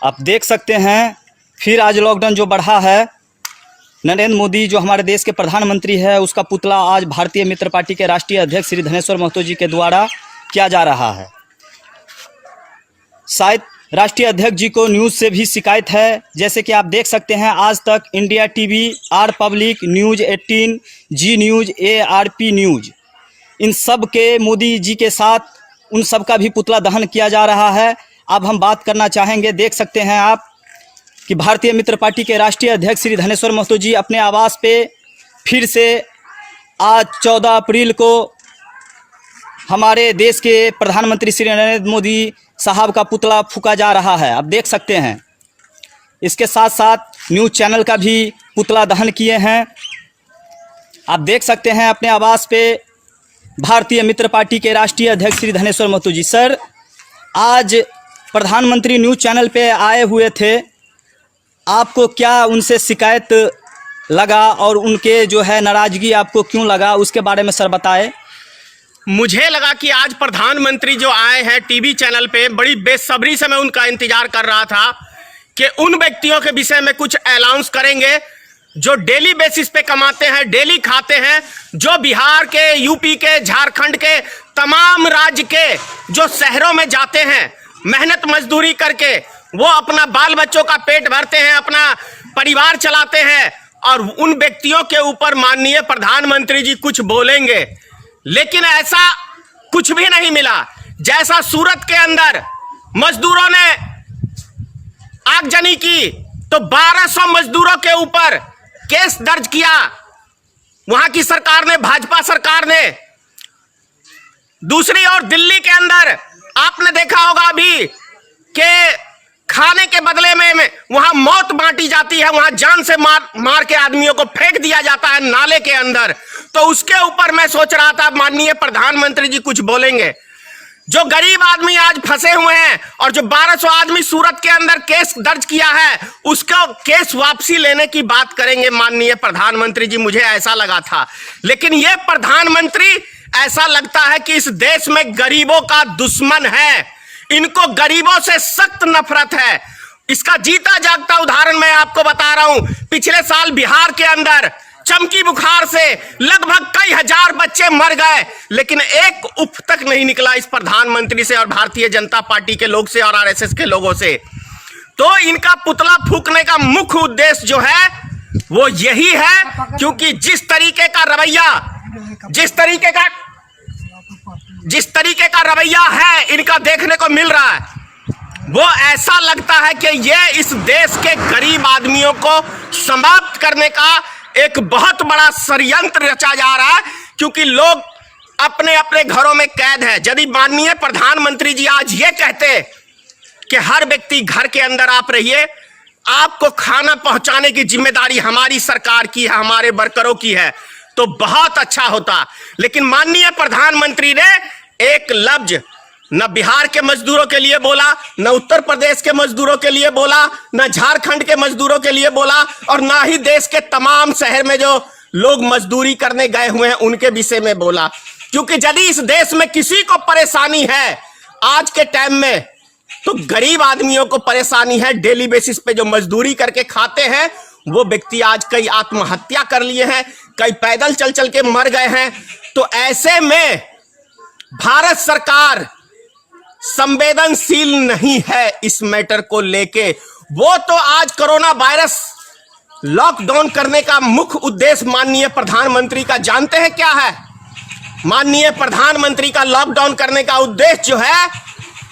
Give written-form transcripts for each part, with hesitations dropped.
आप देख सकते हैं फिर आज लॉकडाउन जो बढ़ा है, नरेंद्र मोदी जो हमारे देश के प्रधानमंत्री है उसका पुतला आज भारतीय मित्र पार्टी के राष्ट्रीय अध्यक्ष श्री धनेश्वर महतो जी के द्वारा किया जा रहा है। शायद राष्ट्रीय अध्यक्ष जी को न्यूज़ से भी शिकायत है। जैसे कि आप देख सकते हैं Aaj Tak India TV, Republic, News 18, Zee News, ARP News, इन सब के मोदी जी के साथ उन सब का भी पुतला दहन किया जा रहा है। अब हम बात करना चाहेंगे, देख सकते हैं आप कि भारतीय मित्र पार्टी के राष्ट्रीय अध्यक्ष श्री धनेश्वर महतो जी अपने आवास पे फिर से आज 14 अप्रैल को हमारे देश के प्रधानमंत्री श्री नरेंद्र मोदी साहब का पुतला फूंका जा रहा है। आप देख सकते हैं इसके साथ साथ न्यूज़ चैनल का भी पुतला दहन किए हैं। आप देख सकते हैं अपने आवास पे भारतीय मित्र पार्टी के राष्ट्रीय अध्यक्ष श्री धनेश्वर महतो जी। सर, आज प्रधानमंत्री न्यूज़ चैनल पे आए हुए थे, आपको क्या उनसे शिकायत लगा और उनके जो है नाराज़गी आपको क्यों लगा, उसके बारे में सर बताएं। मुझे लगा कि आज प्रधानमंत्री जो आए हैं टीवी चैनल पे, बड़ी बेसब्री से मैं उनका इंतजार कर रहा था कि उन व्यक्तियों के विषय में कुछ अनाउंस करेंगे जो डेली बेसिस पे कमाते हैं, डेली खाते हैं, जो बिहार के, यूपी के, झारखंड के, तमाम राज्य के जो शहरों में जाते हैं मेहनत मजदूरी करके, वो अपना बाल बच्चों का पेट भरते हैं, अपना परिवार चलाते हैं, और उन व्यक्तियों के ऊपर माननीय प्रधानमंत्री जी कुछ बोलेंगे। लेकिन ऐसा कुछ भी नहीं मिला। जैसा सूरत के अंदर मजदूरों ने आगजनी की तो 1200 मजदूरों के ऊपर केस दर्ज किया वहां की सरकार ने, भाजपा सरकार ने। दूसरी ओर दिल्ली के अंदर आपने देखा होगा अभी कि खाने के बदले में वहां मौत बांटी जाती है, वहां जान से मार के आदमियों को फेंक दिया जाता है नाले के अंदर। तो उसके ऊपर मैं सोच रहा था माननीय प्रधानमंत्री जी कुछ बोलेंगे। जो गरीब आदमी आज फंसे हुए हैं और जो 1200 आदमी सूरत के अंदर केस दर्ज किया है, उसका केस वापसी लेने की बात करेंगे माननीय प्रधानमंत्री जी, मुझे ऐसा लगा था। लेकिन यह प्रधानमंत्री ऐसा लगता है कि इस देश में गरीबों का दुश्मन है, इनको गरीबों से सख्त नफरत है। इसका जीता जागता उदाहरण मैं आपको बता रहा हूं। पिछले साल बिहार के अंदर चमकी बुखार से लगभग कई हजार बच्चे मर गए, लेकिन एक उफ तक नहीं निकला इस प्रधानमंत्री से और भारतीय जनता पार्टी के लोग से और RSS के लोगों से। तो इनका पुतला फूंकने का मुख्य उद्देश्य जो है वो यही है, क्योंकि जिस तरीके का रवैया है इनका देखने को मिल रहा है, वो ऐसा लगता है कि ये इस देश के गरीब आदमियों को समाप्त करने का एक बहुत बड़ा षड्यंत्र रचा जा रहा है, क्योंकि लोग अपने अपने घरों में कैद है। यदि माननीय प्रधानमंत्री जी आज ये कहते कि हर व्यक्ति घर के अंदर आप रहिए, आपको खाना पहुंचाने की जिम्मेदारी हमारी सरकार की है, हमारे वर्करों की है, तो बहुत अच्छा होता। लेकिन माननीय प्रधानमंत्री ने एक लफ्ज न बिहार के मजदूरों के लिए बोला, न उत्तर प्रदेश के मजदूरों के लिए बोला, न झारखंड के मजदूरों के लिए बोला, और ना ही देश के तमाम शहर में जो लोग मजदूरी करने गए हुए हैं उनके विषय में बोला। क्योंकि यदि इस देश में किसी को परेशानी है आज के टाइम में, तो गरीब आदमियों को परेशानी है। डेली बेसिस पे जो मजदूरी करके खाते हैं वो व्यक्ति आज कई आत्महत्या कर लिए हैं, कई पैदल चल चल के मर गए हैं। तो ऐसे में भारत सरकार संवेदनशील नहीं है इस मैटर को लेके। वो तो आज कोरोना वायरस लॉकडाउन करने का मुख्य उद्देश्य माननीय प्रधानमंत्री का जानते हैं क्या है? माननीय प्रधानमंत्री का लॉकडाउन करने का उद्देश्य जो है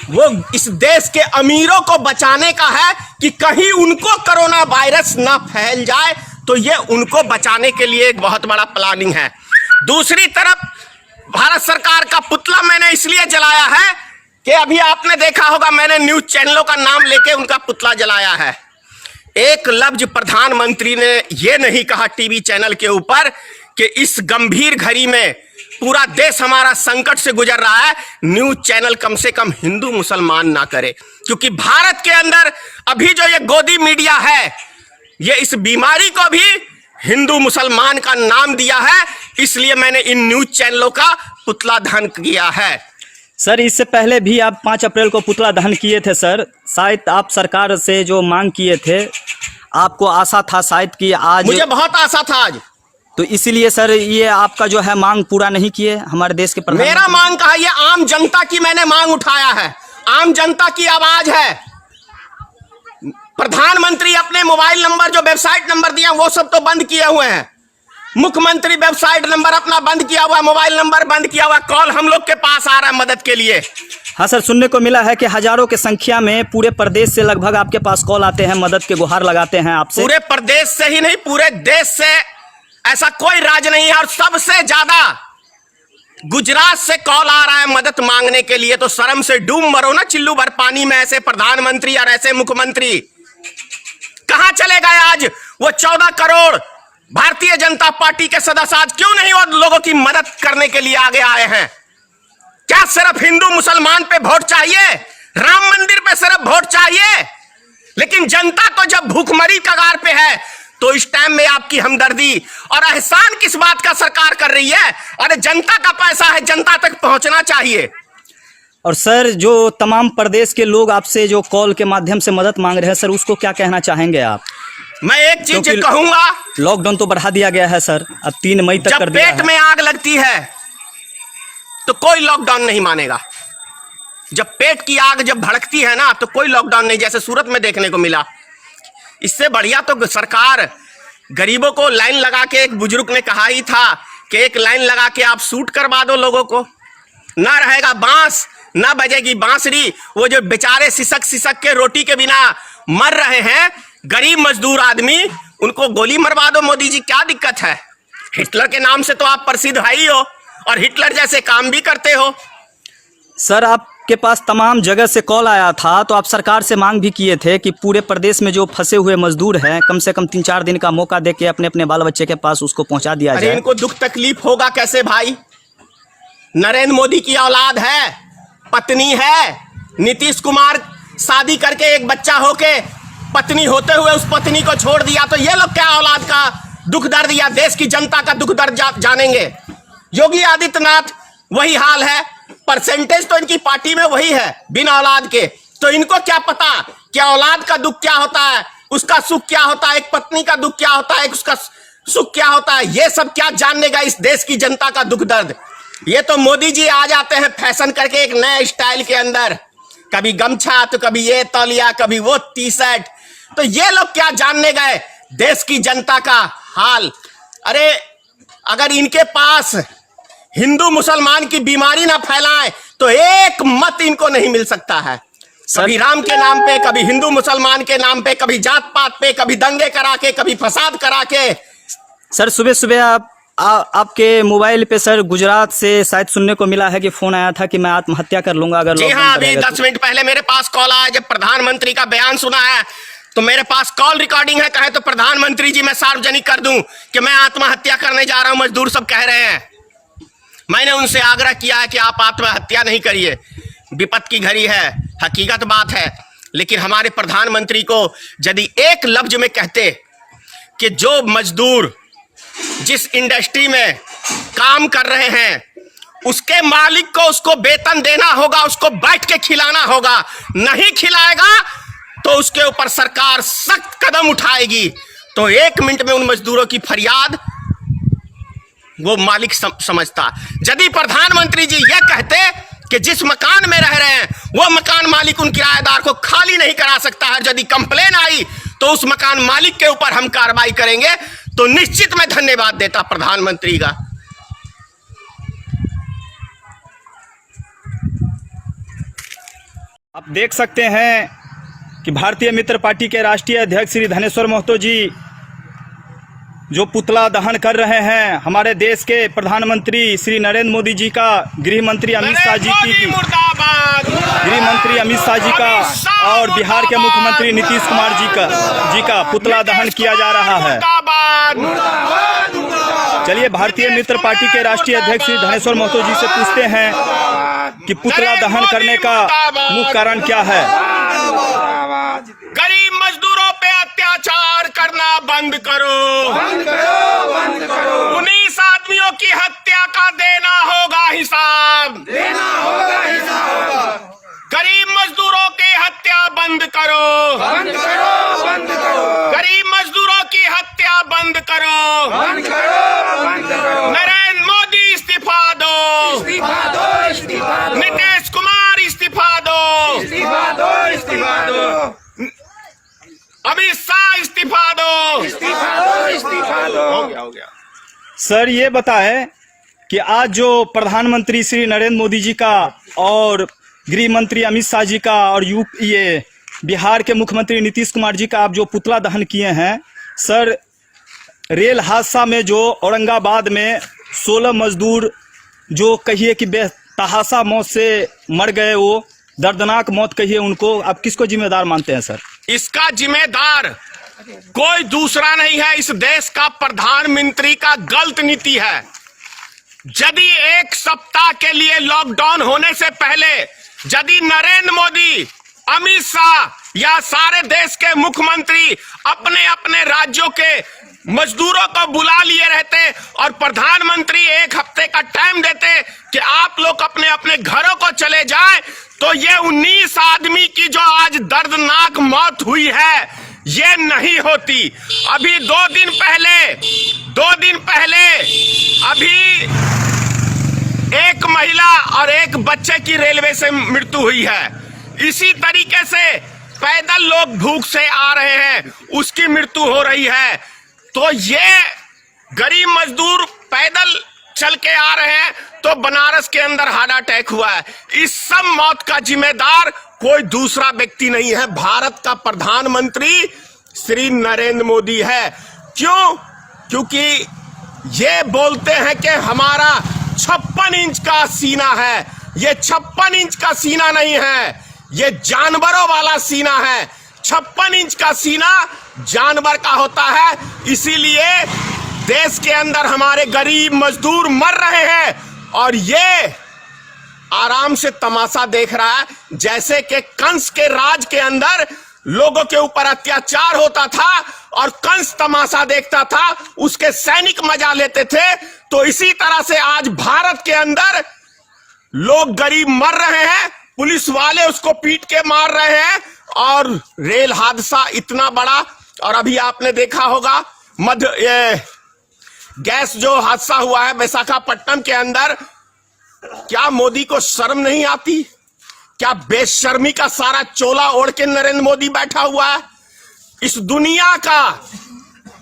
वो इस देश के अमीरों को बचाने का है कि कहीं उनको कोरोना वायरस ना फैल जाए। तो ये उनको बचाने के लिए एक बहुत बड़ा प्लानिंग है। दूसरी तरफ भारत सरकार का पुतला मैंने इसलिए जलाया है कि अभी आपने देखा होगा मैंने न्यूज चैनलों का नाम लेके उनका पुतला जलाया है। एक लफ्ज प्रधानमंत्री ने यह नहीं कहा टीवी चैनल के ऊपर कि इस गंभीर घड़ी में पूरा देश हमारा संकट से गुजर रहा है, न्यूज चैनल कम से कम हिंदू मुसलमान ना करे। क्योंकि भारत के अंदर अभी जो ये गोदी मीडिया है, ये इस बीमारी को भी हिंदू मुसलमान का नाम दिया है, इसलिए मैंने इन न्यूज चैनलों का पुतला दहन किया है। सर इससे पहले भी आप 5 अप्रैल को पुतला दहन किए थे सर। शायद आप सरकार से जो मांग किए थे, आपको आशा था शायद कि आज, मुझे बहुत आशा था आज, तो इसीलिए सर ये आपका जो है मांग पूरा नहीं किए हमारे देश के प्रधानमंत्री। मेरा मांग कहा, ये आम जनता की मैंने मांग उठाया है, आम जनता की आवाज है। प्रधानमंत्री अपने मोबाइल नंबर जो वेबसाइट नंबर दिया वो सब तो बंद किए हुए हैं। मुख्यमंत्री वेबसाइट नंबर अपना बंद किया हुआ, मोबाइल नंबर बंद किया हुआ, कॉल हम लोग के पास आ रहा है मदद के लिए। हाँ सर, सुनने को मिला है कि हजारों की संख्या में पूरे प्रदेश से लगभग आपके पास कॉल आते हैं, मदद के गुहार लगाते हैं आपसे। पूरे प्रदेश से ही नहीं, पूरे देश से ऐसा कोई राज्य नहीं है। और सबसे ज्यादा गुजरात से कॉल आ रहा है मदद मांगने के लिए। तो शर्म से डूब मरो ना चिल्लू भर पानी में, ऐसे प्रधानमंत्री और ऐसे मुख्यमंत्री। कहां चले गए आज वो 14 करोड़ भारतीय जनता पार्टी के सदस्य? आज क्यों नहीं वो लोगों की मदद करने के लिए आगे आए हैं? क्या सिर्फ हिंदू मुसलमान पे वोट चाहिए? राम मंदिर पे सिर्फ वोट चाहिए? लेकिन जनता तो जब भूखमरी कगार पे है तो इस टाइम में आपकी हमदर्दी और एहसान किस बात का सरकार कर रही है? अरे जनता का पैसा है, जनता तक पहुंचना चाहिए। और सर जो तमाम प्रदेश के लोग आपसे जो कॉल के माध्यम से मदद मांग रहे हैं सर, उसको क्या कहना चाहेंगे आप? मैं एक चीज कहूंगा, लॉकडाउन तो बढ़ा दिया गया है सर, अब 3 मई तक कर दिया है। जब पेट में आग लगती है तो कोई लॉकडाउन नहीं मानेगा। जब पेट की आग जब भड़कती है ना तो कोई लॉकडाउन नहीं, जैसे सूरत में देखने को मिला। इससे बढ़िया तो सरकार गरीबों को लाइन लगा के, एक बुजुर्ग ने कहा ही था कि एक लाइन लगा के आप सूट करवा दो लोगों को, ना रहेगा बांस, ना बजेगी बांसुरी। वो जो बेचारे सिसक सिसक के रोटी के बिना मर रहे हैं, गरीब मजदूर आदमी, उनको गोली मरवा दो मोदी जी, क्या दिक्कत है? हिटलर के नाम से तो आप प्रसिद्ध ही हो और हिटलर जैसे काम भी करते हो। सर आपके पास तमाम जगह से कॉल आया था, तो आप सरकार से मांग भी किए थे कि पूरे प्रदेश में जो फंसे हुए मजदूर हैं कम से कम 3-4 दिन का मौका देके अपने अपने बाल बच्चे के पास उसको पहुंचा दिया जाए। इनको दुख तकलीफ होगा कैसे भाई? नरेंद्र मोदी की औलाद है, पत्नी है, नीतीश कुमार शादी करके एक बच्चा होके पत्नी होते हुए उस पत्नी को छोड़ दिया, तो ये लोग क्या औलाद का दुख दर्द या देश की जनता का दुख दर्द जानेंगे? योगी आदित्यनाथ वही हाल है, परसेंटेज तो इनकी पार्टी में वही है बिना औलाद के। तो इनको क्या पता क्या औलाद का दुख क्या होता है, उसका सुख क्या होता है, एक पत्नी का दुख क्या होता है, उसका सुख क्या होता है? ये सब क्या जानने का इस देश की जनता का दुख दर्द? ये तो मोदी जी आ जाते हैं फैशन करके एक नए स्टाइल के अंदर, कभी गमछा तो कभी ये तौलिया, कभी वो टी-शर्ट। तो ये लोग क्या जानने गए देश की जनता का हाल? अरे अगर इनके पास हिंदू मुसलमान की बीमारी ना फैलाएं तो एक मत इनको नहीं मिल सकता है। कभी राम के नाम पे, कभी हिंदू मुसलमान के नाम पे, कभी जात पात पे, कभी दंगे करा के, कभी फसाद करा के। सर सुबह सुबह आपके मोबाइल पे सर गुजरात से शायद सुनने को मिला है कि फोन आया था कि मैं आत्महत्या कर लूंगा अगर। जी हाँ, अभी 10 मिनट पहले मेरे पास कॉल आया, जब प्रधानमंत्री का बयान सुना है तो मेरे पास कॉल रिकॉर्डिंग है। कहे तो प्रधानमंत्री जी मैं सार्वजनिक कर दूं कि मैं आत्महत्या करने जा रहा हूं, मजदूर सब कह रहे हैं। मैंने उनसे आग्रह किया है कि आप आत्महत्या नहीं करिए, विपत की घड़ी है, हकीकत बात है। लेकिन हमारे प्रधानमंत्री को यदि एक लफ्ज में कहते कि जो मजदूर जिस इंडस्ट्री में काम कर रहे हैं उसके मालिक को उसको वेतन देना होगा, उसको बैठ के खिलाना होगा, नहीं खिलाएगा तो उसके ऊपर सरकार सख्त कदम उठाएगी। तो 1 मिनट में उन मजदूरों की फरियाद वो मालिक समझता। यदि प्रधानमंत्री जी ये कहते कि जिस मकान में रह रहे हैं वो मकान मालिक उन किराएदार को खाली नहीं करा सकता है, यदि कंप्लेन आई तो उस मकान मालिक के ऊपर हम कार्रवाई करेंगे, तो निश्चित मैं धन्यवाद देता प्रधानमंत्री का। आप देख सकते हैं कि भारतीय मित्र पार्टी के राष्ट्रीय अध्यक्ष श्री धनेश्वर महतो जी जो पुतला दहन कर रहे हैं हमारे देश के प्रधानमंत्री श्री नरेंद्र मोदी जी का, गृह मंत्री अमित शाह जी का और बिहार के मुख्यमंत्री नीतीश कुमार जी का पुतला दहन किया जा रहा है। चलिए भारतीय मित्र पार्टी के राष्ट्रीय अध्यक्ष श्री धनेश्वर महतो जी से पूछते हैं कि पुतला दहन करने का मुख्य कारण क्या है। गरीब मजदूरों पे अत्याचार करना बंद करो, 19 आदमियों की हत्या का देना होगा हिसाब। सर ये बताएं कि आज जो प्रधानमंत्री श्री नरेंद्र मोदी जी का और गृह मंत्री अमित शाह जी का और ये बिहार के मुख्यमंत्री नीतीश कुमार जी का आप जो पुतला दहन किए हैं सर, रेल हादसा में जो औरंगाबाद में 16 मजदूर जो कहिए कि बेतहाशा मौत से मर गए, वो दर्दनाक मौत कहिए उनको, आप किसको जिम्मेदार मानते हैं सर? इसका जिम्मेदार कोई दूसरा नहीं है, इस देश का प्रधानमंत्री का गलत नीति है। यदि एक सप्ताह के लिए लॉकडाउन होने से पहले यदि नरेंद्र मोदी, अमित शाह या सारे देश के मुख्यमंत्री अपने अपने राज्यों के मजदूरों को बुला लिए रहते और प्रधानमंत्री एक हफ्ते का टाइम देते कि आप लोग अपने अपने घरों को चले जाएं, तो ये 19 आदमी की जो आज दर्दनाक मौत हुई है ये नहीं होती। अभी 2 दिन पहले अभी एक महिला और एक बच्चे की रेलवे से मृत्यु हुई है। इसी तरीके से पैदल लोग भूख से आ रहे हैं, उसकी मृत्यु हो रही है। तो ये गरीब मजदूर पैदल चल के आ रहे हैं, तो बनारस के अंदर हार्ट अटैक हुआ है। इस सब मौत का जिम्मेदार कोई दूसरा व्यक्ति नहीं है, भारत का प्रधानमंत्री श्री नरेंद्र मोदी है। क्यों? क्योंकि ये बोलते हैं कि हमारा 56 इंच का सीना है। ये 56 इंच का सीना नहीं है, ये जानवरों वाला सीना है। 56 इंच का सीना जानवर का होता है। इसीलिए देश के अंदर हमारे गरीब मजदूर मर रहे हैं और ये आराम से तमाशा देख रहा है। जैसे कि कंस के राज के अंदर लोगों के ऊपर अत्याचार होता था और कंस तमाशा देखता था, उसके सैनिक मजा लेते थे, तो इसी तरह से आज भारत के अंदर लोग गरीब मर रहे हैं, पुलिस वाले उसको पीट के मार रहे हैं और रेल हादसा इतना बड़ा। और अभी आपने देखा होगा गैस जो हादसा हुआ है विशाखापट्टनम के अंदर, क्या मोदी को शर्म नहीं आती? क्या बेशर्मी का सारा चोला ओढ़ के नरेंद्र मोदी बैठा हुआ है? इस दुनिया का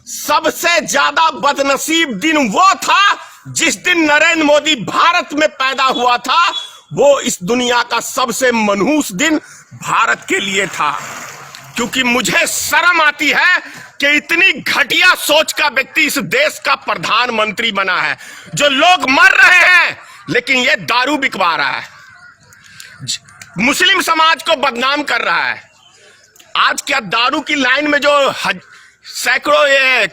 सबसे ज्यादा बदनसीब दिन वो था जिस दिन नरेंद्र मोदी भारत में पैदा हुआ था। वो इस दुनिया का सबसे मनहूस दिन भारत के लिए था। क्योंकि मुझे शर्म आती है कि इतनी घटिया सोच का व्यक्ति इस देश का प्रधानमंत्री बना है, जो लोग मर रहे हैं लेकिन ये दारू बिकवा रहा है, मुस्लिम समाज को बदनाम कर रहा है। आज क्या दारू की लाइन में जो सैकड़ों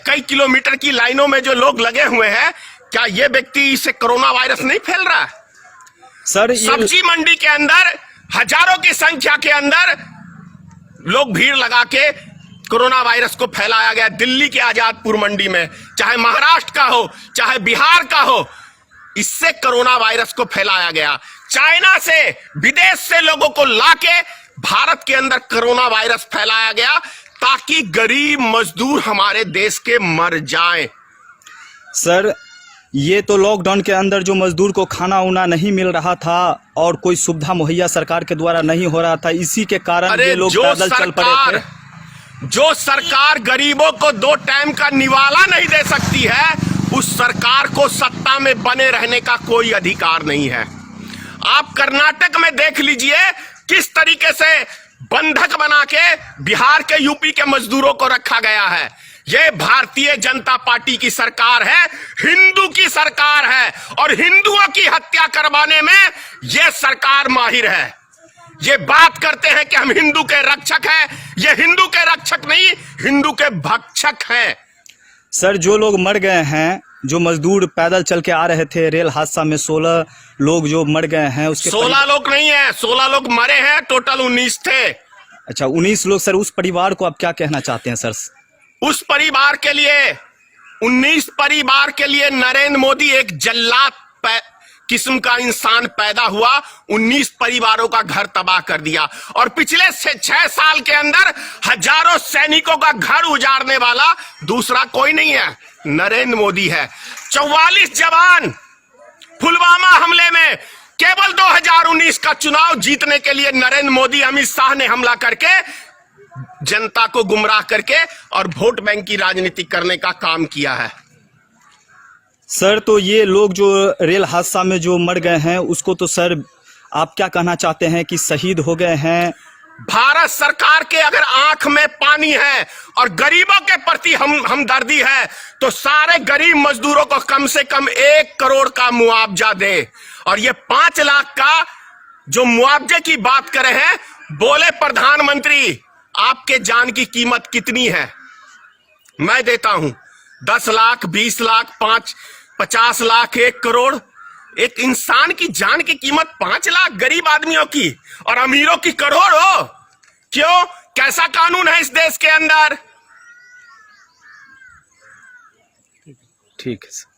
कई किलोमीटर की लाइनों में जो लोग लगे हुए हैं, क्या ये व्यक्ति से कोरोना वायरस नहीं फैल रहा है? सर सब्जी मंडी के अंदर हजारों की संख्या के अंदर लोग भीड़ लगा के कोरोना वायरस को फैलाया गया। दिल्ली के आजादपुर मंडी में, चाहे महाराष्ट्र का हो चाहे बिहार का हो, इससे कोरोना वायरस को फैलाया गया। चाइना से, विदेश से लोगों को लाके भारत के अंदर कोरोना वायरस फैलाया गया ताकि गरीब मजदूर हमारे देश के मर जाएं। सर ये तो लॉकडाउन के अंदर जो मजदूर को खाना उना नहीं मिल रहा था और कोई सुविधा मुहैया सरकार के द्वारा नहीं हो रहा था, इसी के कारण ये लोग पैदल चल पड़े थे। जो सरकार गरीबों को 2 टाइम का निवाला नहीं दे सकती है, उस सरकार को सत्ता में बने रहने का कोई अधिकार नहीं है। आप कर्नाटक में देख लीजिए किस तरीके से बंधक बना के बिहार के, यूपी के मजदूरों को रखा गया है। यह भारतीय जनता पार्टी की सरकार है, हिंदू की सरकार है और हिंदुओं की हत्या करवाने में यह सरकार माहिर है। ये बात करते हैं कि हम हिंदू के रक्षक हैं, ये हिंदू के रक्षक नहीं, हिंदू के भक्षक हैं। सर जो लोग मर गए हैं, जो मजदूर पैदल चल के आ रहे थे, रेल हादसा में 16 लोग जो मर गए हैं, उसके 16 लोग नहीं है, 16 लोग मरे हैं, टोटल 19 थे। अच्छा 19 लोग। सर उस परिवार को आप क्या कहना चाहते हैं? सर उस परिवार के लिए, 19 परिवार के लिए नरेंद्र मोदी एक जल्लाद किस्म का इंसान पैदा हुआ, 19 परिवारों का घर तबाह कर दिया और पिछले 6 साल के अंदर हजारों सैनिकों का घर उजाड़ने वाला दूसरा कोई नहीं है, नरेंद्र मोदी है। 44 जवान पुलवामा हमले में, केवल 2019 का चुनाव जीतने के लिए नरेंद्र मोदी, अमित शाह ने हमला करके जनता को गुमराह करके और वोट बैंक की राजनीति करने का काम किया है। सर तो ये लोग जो रेल हादसा में जो मर गए हैं उसको तो सर आप क्या कहना चाहते हैं कि शहीद हो गए हैं? भारत सरकार के अगर आंख में पानी है और गरीबों के प्रति हमदर्दी है तो सारे गरीब मजदूरों को कम से कम 1 करोड़ का मुआवजा दे। और ये 5 लाख का जो मुआवजे की बात करे हैं, बोले प्रधानमंत्री आपके जान की कीमत कितनी है? मैं देता हूं 10 लाख, 20 लाख, 50 लाख, 1 करोड़। एक इंसान की जान की कीमत 5 लाख, गरीब आदमियों की और अमीरों की करोड़ों। क्यों? कैसा कानून है इस देश के अंदर? ठीक है सर।